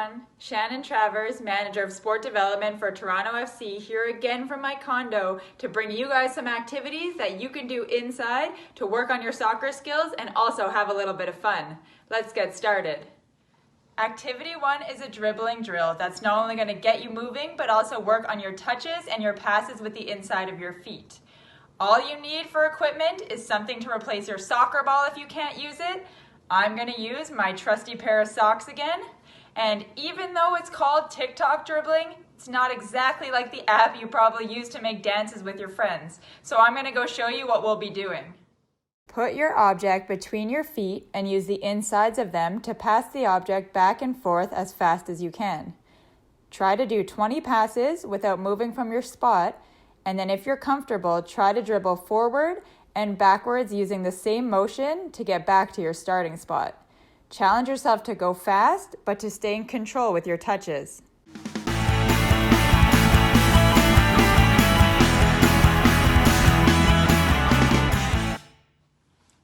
everyone. Shannon Travers, Manager of Sport Development for Toronto FC, here again from my condo to bring you guys some activities that you can do inside to work on your soccer skills and also have a little bit of fun. Let's get started. Activity 1 is a dribbling drill that's not only going to get you moving but also work on your touches and your passes with the inside of your feet. All you need for equipment is something to replace your soccer ball if you can't use it. I'm going to use my trusty pair of socks again. And even though it's called TikTok dribbling, it's not exactly like the app you probably use to make dances with your friends. So I'm going to go show you what we'll be doing. Put your object between your feet and use the insides of them to pass the object back and forth as fast as you can. Try to do 20 passes without moving from your spot, and then if you're comfortable, try to dribble forward and backwards using the same motion to get back to your starting spot. Challenge yourself to go fast, but to stay in control with your touches.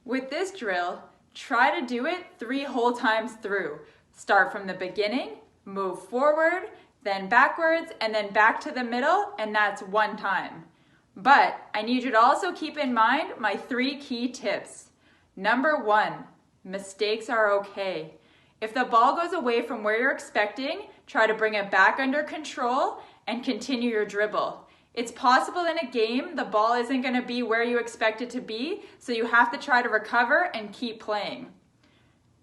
With this drill, try to do it 3 whole times through. Start from the beginning, move forward, then backwards, and then back to the middle, and that's 1 time. But I need you to also keep in mind my 3 key tips. Number 1, mistakes are okay. If the ball goes away from where you're expecting, try to bring it back under control and continue your dribble. It's possible in a game the ball isn't going to be where you expect it to be, so you have to try to recover and keep playing.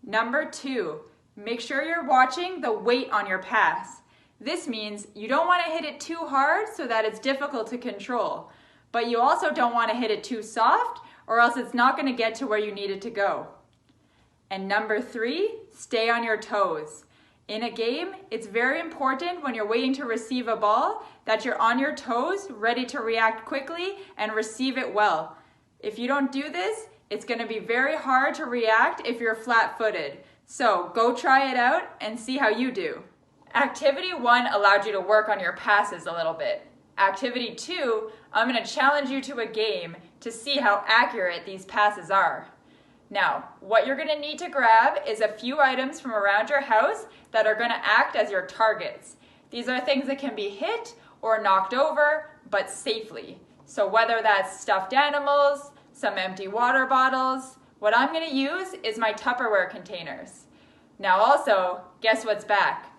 Number 2, make sure you're watching the weight on your pass. This means you don't want to hit it too hard so that it's difficult to control, but you also don't want to hit it too soft or else it's not going to get to where you need it to go. And number 3, stay on your toes. In a game, it's very important when you're waiting to receive a ball that you're on your toes, ready to react quickly and receive it well. If you don't do this, it's going to be very hard to react if you're flat-footed. So go try it out and see how you do. Activity 1 allowed you to work on your passes a little bit. Activity 2, I'm going to challenge you to a game to see how accurate these passes are. Now, what you're going to need to grab is a few items from around your house that are going to act as your targets. These are things that can be hit or knocked over, but safely. So whether that's stuffed animals, some empty water bottles, what I'm going to use is my Tupperware containers. Now also, guess what's back?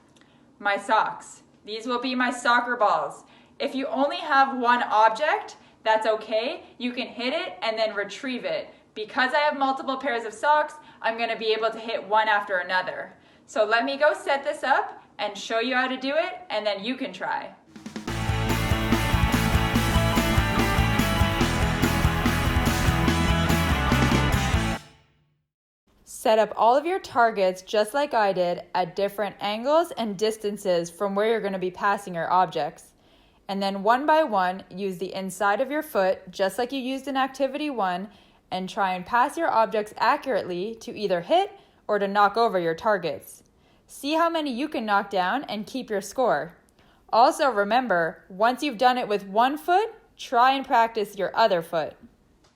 My socks. These will be my soccer balls. If you only have one object, that's okay. You can hit it and then retrieve it. Because I have multiple pairs of socks, I'm going to be able to hit one after another. So let me go set this up and show you how to do it, and then you can try. Set up all of your targets just like I did at different angles and distances from where you're going to be passing your objects. And then one by one, use the inside of your foot just like you used in activity 1 and try and pass your objects accurately to either hit or to knock over your targets. See how many you can knock down and keep your score. Also remember, once you've done it with one foot, try and practice your other foot.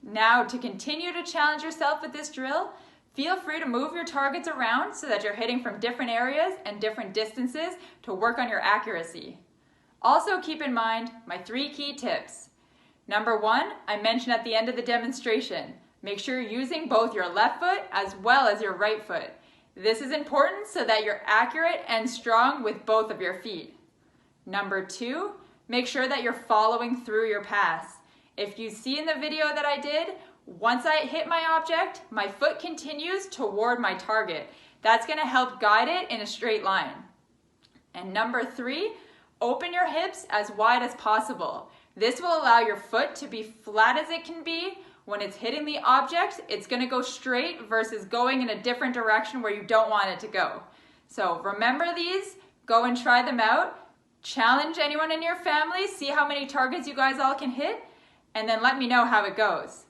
Now to continue to challenge yourself with this drill, feel free to move your targets around so that you're hitting from different areas and different distances to work on your accuracy. Also keep in mind my 3 key tips. Number 1, I mentioned at the end of the demonstration. Make sure you're using both your left foot as well as your right foot. This is important so that you're accurate and strong with both of your feet. Number 2, make sure that you're following through your pass. If you see in the video that I did, once I hit my object, my foot continues toward my target. That's going to help guide it in a straight line. And number 3, open your hips as wide as possible. This will allow your foot to be flat as it can be. When it's hitting the object, it's going to go straight versus going in a different direction where you don't want it to go. So remember these, go and try them out. Challenge anyone in your family, see how many targets you guys all can hit, and then let me know how it goes.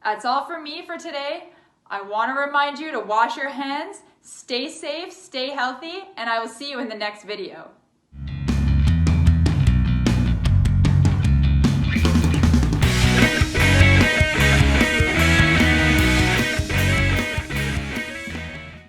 That's all for me for today. I want to remind you to wash your hands, stay safe, stay healthy, and I will see you in the next video.